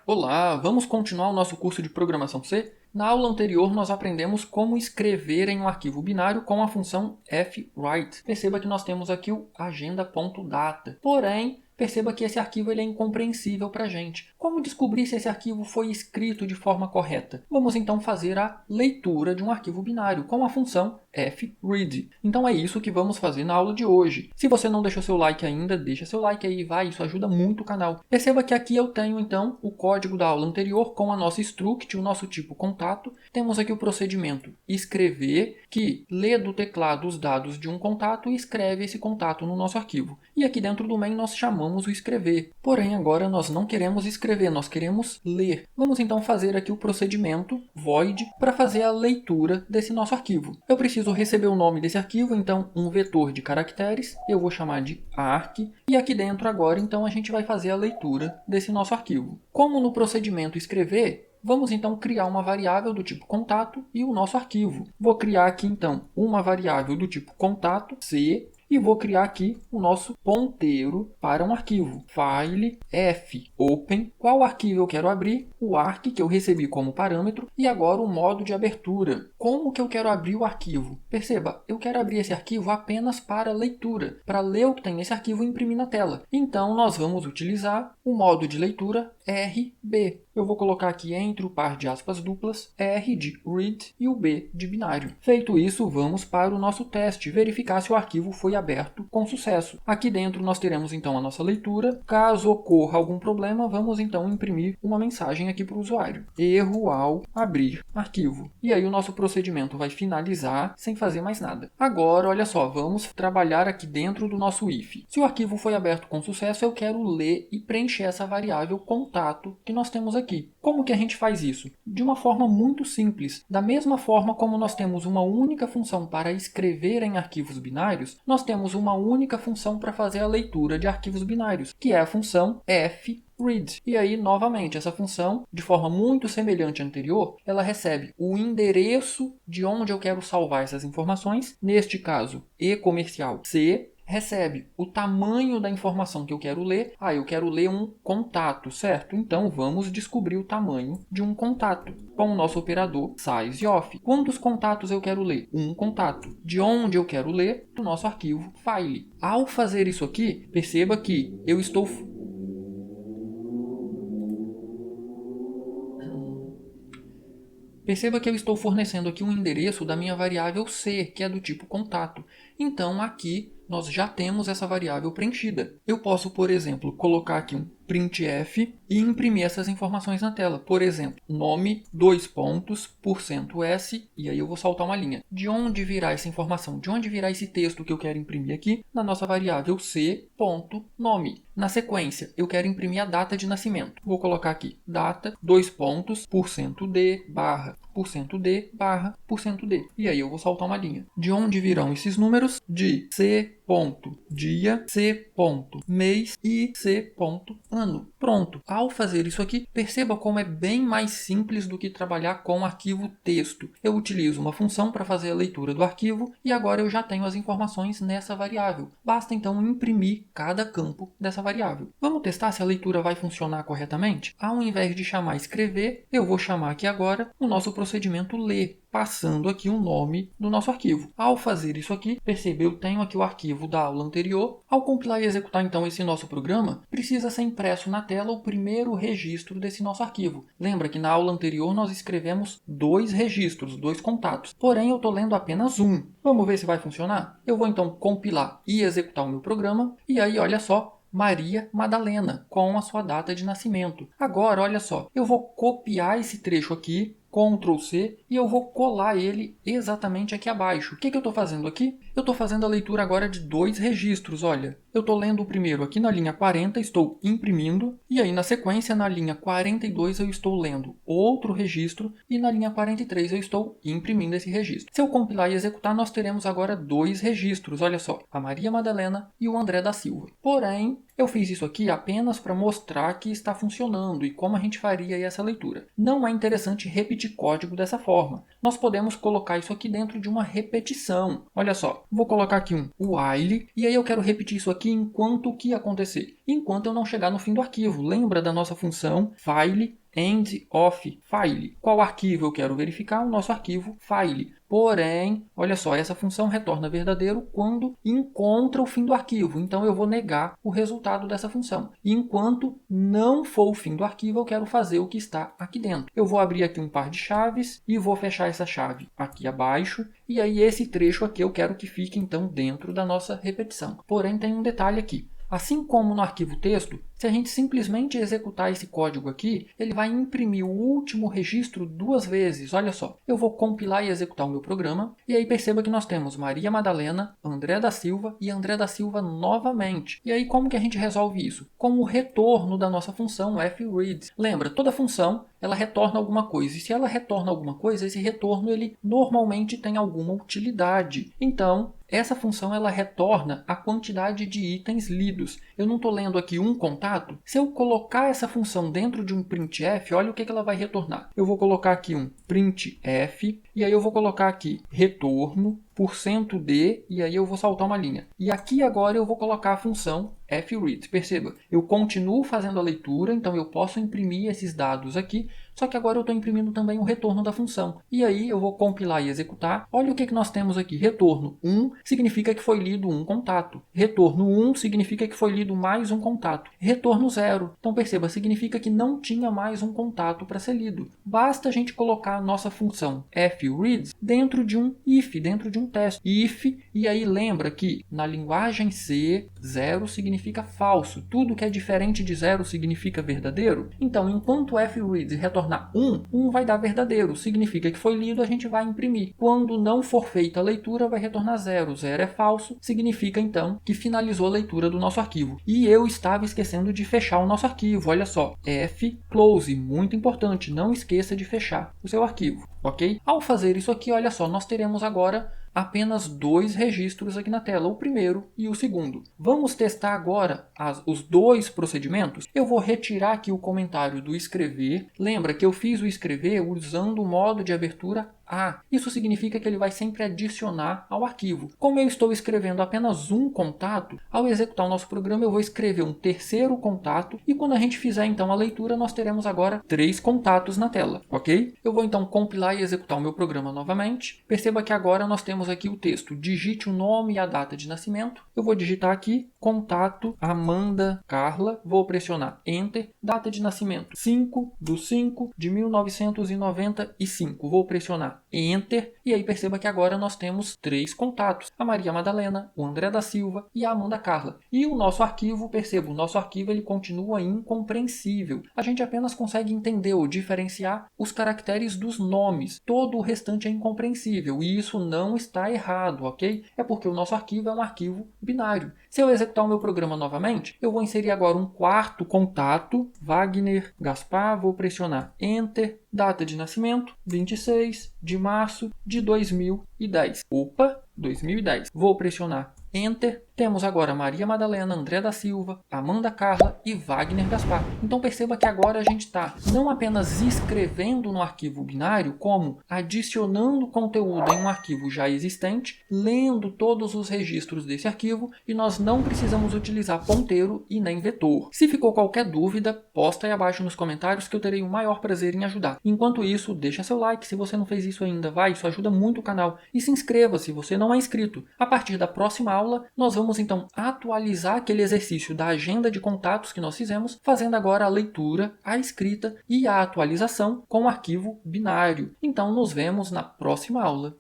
Olá, vamos continuar o nosso curso de Programação C? Na aula anterior, nós aprendemos como escrever em um arquivo binário com a função fwrite. Perceba que nós temos aqui o agenda.data. Porém, perceba que esse arquivo ele é incompreensível para a gente. Como descobrir se esse arquivo foi escrito de forma correta? Vamos então fazer a leitura de um arquivo binário com a função fread. Então é isso que vamos fazer na aula de hoje. Se você não deixou seu like ainda, deixa seu like aí, vai, isso ajuda muito o canal. Perceba que aqui eu tenho então o código da aula anterior com a nossa struct, o nosso tipo contato. Temos aqui o procedimento escrever, que lê do teclado os dados de um contato e escreve esse contato no nosso arquivo. E aqui dentro do main nós chamamos o escrever. Porém, agora nós não queremos escrever, nós queremos ler. Vamos então fazer aqui o procedimento void para fazer a leitura desse nosso arquivo. Eu preciso receber o nome desse arquivo, então um vetor de caracteres, eu vou chamar de arc, e aqui dentro agora então a gente vai fazer a leitura desse nosso arquivo. Como no procedimento escrever, vamos então criar uma variável do tipo contato e o nosso arquivo. Vou criar aqui então uma variável do tipo contato, C, e vou criar aqui o nosso ponteiro para um arquivo. File, F, Open. Qual arquivo eu quero abrir? O arc que eu recebi como parâmetro e agora o modo de abertura. Como que eu quero abrir o arquivo? Perceba, eu quero abrir esse arquivo apenas para leitura, para ler o que tem nesse arquivo e imprimir na tela. Então, nós vamos utilizar o modo de leitura RB. Eu vou colocar aqui entre o par de aspas duplas R de read e o B de binário. Feito isso, vamos para o nosso teste, verificar se o arquivo foi aberto com sucesso. Aqui dentro nós teremos então a nossa leitura. Caso ocorra algum problema, vamos então imprimir uma mensagem aqui para o usuário. Erro ao abrir arquivo. E aí o nosso procedimento vai finalizar sem fazer mais nada. Agora, olha só, vamos trabalhar aqui dentro do nosso if. Se o arquivo foi aberto com sucesso, eu quero ler e preencher essa variável contato que nós temos aqui. Como que a gente faz isso? De uma forma muito simples. Da mesma forma como nós temos uma única função para escrever em arquivos binários, nós temos uma única função para fazer a leitura de arquivos binários, que é a função fread. E aí, novamente, essa função, de forma muito semelhante à anterior, ela recebe o endereço de onde eu quero salvar essas informações, neste caso, e-comercial C, recebe o tamanho da informação que eu quero ler. Eu quero ler um contato, certo? Então, vamos descobrir o tamanho de um contato com o nosso operador sizeOf. Quantos contatos eu quero ler? Um contato. De onde eu quero ler? Do nosso arquivo file. Ao fazer isso aqui, perceba que eu estou fornecendo aqui um endereço da minha variável C, que é do tipo contato. Então, aqui nós já temos essa variável preenchida. Eu posso, por exemplo, colocar aqui um printf e imprimir essas informações na tela. Por exemplo, nome, %s, e aí eu vou saltar uma linha. De onde virá essa informação? De onde virá esse texto que eu quero imprimir aqui? Na nossa variável c.nome. Na sequência, eu quero imprimir a data de nascimento. Vou colocar aqui data, %d, %d. E aí eu vou saltar uma linha. De onde virão esses números? De c.dia, c.mês e c.ano. Pronto. Ao fazer isso aqui, perceba como é bem mais simples do que trabalhar com arquivo texto. Eu utilizo uma função para fazer a leitura do arquivo e agora eu já tenho as informações nessa variável. Basta então imprimir cada campo dessa variável. Vamos testar se a leitura vai funcionar corretamente? Ao invés de chamar escrever, eu vou chamar aqui agora o nosso procedimento ler, passando aqui o nome do nosso arquivo. Ao fazer isso aqui, percebe, eu tenho aqui o arquivo da aula anterior. Ao compilar e executar então esse nosso programa, precisa ser impresso na tela o primeiro registro desse nosso arquivo. Lembra que na aula anterior nós escrevemos 2 registros, 2 contatos. Porém, eu estou lendo apenas um. Vamos ver se vai funcionar? Eu vou então compilar e executar o meu programa. E aí, olha só, Maria Madalena, com a sua data de nascimento. Agora, olha só, eu vou copiar esse trecho aqui, Ctrl C, e eu vou colar ele exatamente aqui abaixo. O que eu estou fazendo aqui? Eu estou fazendo a leitura agora de 2 registros, olha. Eu estou lendo o primeiro aqui na linha 40, estou imprimindo, e aí na sequência, na linha 42, eu estou lendo outro registro, e na linha 43 eu estou imprimindo esse registro. Se eu compilar e executar, nós teremos agora 2 registros, olha só, a Maria Madalena e o André da Silva. Porém, Eu fiz isso aqui apenas para mostrar que está funcionando e como a gente faria essa leitura. Não é interessante repetir código dessa forma. Nós podemos colocar isso aqui dentro de uma repetição. Olha só, vou colocar aqui um while e aí eu quero repetir isso aqui enquanto o que acontecer? Enquanto eu não chegar no fim do arquivo. Lembra da nossa função file end of file? Qual arquivo eu quero verificar? O nosso arquivo file. Porém, olha só, essa função retorna verdadeiro quando encontra o fim do arquivo. Então eu vou negar o resultado dessa função. Enquanto não for o fim do arquivo, eu quero fazer o que está aqui dentro. Eu vou abrir aqui um par de chaves e vou fechar essa chave aqui abaixo. E aí esse trecho aqui eu quero que fique então dentro da nossa repetição. Porém, tem um detalhe aqui. Assim como no arquivo texto, se a gente simplesmente executar esse código aqui, ele vai imprimir o último registro 2 vezes. Olha só, eu vou compilar e executar o meu programa, e aí perceba que nós temos Maria Madalena, André da Silva e André da Silva novamente. E aí como que a gente resolve isso? Com o retorno da nossa função fRead. Lembra, toda função ela retorna alguma coisa, e se ela retorna alguma coisa, esse retorno ele normalmente tem alguma utilidade. Então, essa função ela retorna a quantidade de itens lidos. Eu não estou lendo aqui um contato. Se eu colocar essa função dentro de um printf, olha o que ela vai retornar. Eu vou colocar aqui um printf, e aí eu vou colocar aqui retorno, %d, e aí eu vou saltar uma linha. E aqui agora eu vou colocar a função fRead. Perceba, eu continuo fazendo a leitura, então eu posso imprimir esses dados aqui, só que agora eu estou imprimindo também o retorno da função. E aí eu vou compilar e executar. Olha o que nós temos aqui. Retorno 1 significa que foi lido um contato. Retorno 1 significa que foi lido mais um contato. Retorno 0. Então perceba, significa que não tinha mais um contato para ser lido. Basta a gente colocar a nossa função fRead dentro de um if, dentro de um teste. If, e aí lembra que na linguagem C, 0 significa falso. Tudo que é diferente de 0 significa verdadeiro. Então, enquanto fRead retornar 1 vai dar verdadeiro. Significa que foi lido, a gente vai imprimir. Quando não for feita a leitura, vai retornar 0. 0 é falso, significa então que finalizou a leitura do nosso arquivo. E eu estava esquecendo de fechar o nosso arquivo. Olha só, close, muito importante. Não esqueça de fechar o seu arquivo, ok? Ao fazer isso aqui, olha só, nós teremos agora apenas 2 registros aqui na tela, o primeiro e o segundo. Vamos testar agora os 2 procedimentos. Eu vou retirar aqui o comentário do escrever. Lembra que eu fiz o escrever usando o modo de abertura A. Isso significa que ele vai sempre adicionar ao arquivo. Como eu estou escrevendo apenas um contato, ao executar o nosso programa eu vou escrever um terceiro contato e quando a gente fizer então a leitura nós teremos agora 3 contatos na tela, ok? Eu vou então compilar e executar o meu programa novamente. Perceba que agora nós temos aqui o texto. Digite o nome e a data de nascimento. Eu vou digitar aqui contato Amanda Carla. Vou pressionar Enter. Data de nascimento 5/5/1995. Vou pressionar Enter. E aí perceba que agora nós temos 3 contatos. A Maria Madalena, o André da Silva e a Amanda Carla. E o nosso arquivo, perceba, o nosso arquivo ele continua incompreensível. A gente apenas consegue entender ou diferenciar os caracteres dos nomes. Todo o restante é incompreensível. E isso não está errado, ok? É porque o nosso arquivo é um arquivo binário. Se eu executar o meu programa novamente, eu vou inserir agora um 4º contato, Wagner Gaspar, vou pressionar Enter, data de nascimento, 26 de março de 2010. Opa, 2010. Vou pressionar Enter. Temos agora Maria Madalena, André da Silva, Amanda Carla e Wagner Gaspar. Então perceba que agora a gente está não apenas escrevendo no arquivo binário, como adicionando conteúdo em um arquivo já existente, lendo todos os registros desse arquivo e nós não precisamos utilizar ponteiro e nem vetor. Se ficou qualquer dúvida, posta aí abaixo nos comentários que eu terei o maior prazer em ajudar. Enquanto isso, deixa seu like se você não fez isso ainda, isso ajuda muito o canal. E se inscreva se você não é inscrito. A partir da próxima aula, nós vamos então atualizar aquele exercício da agenda de contatos que nós fizemos, fazendo agora a leitura, a escrita e a atualização com o arquivo binário. Então nos vemos na próxima aula.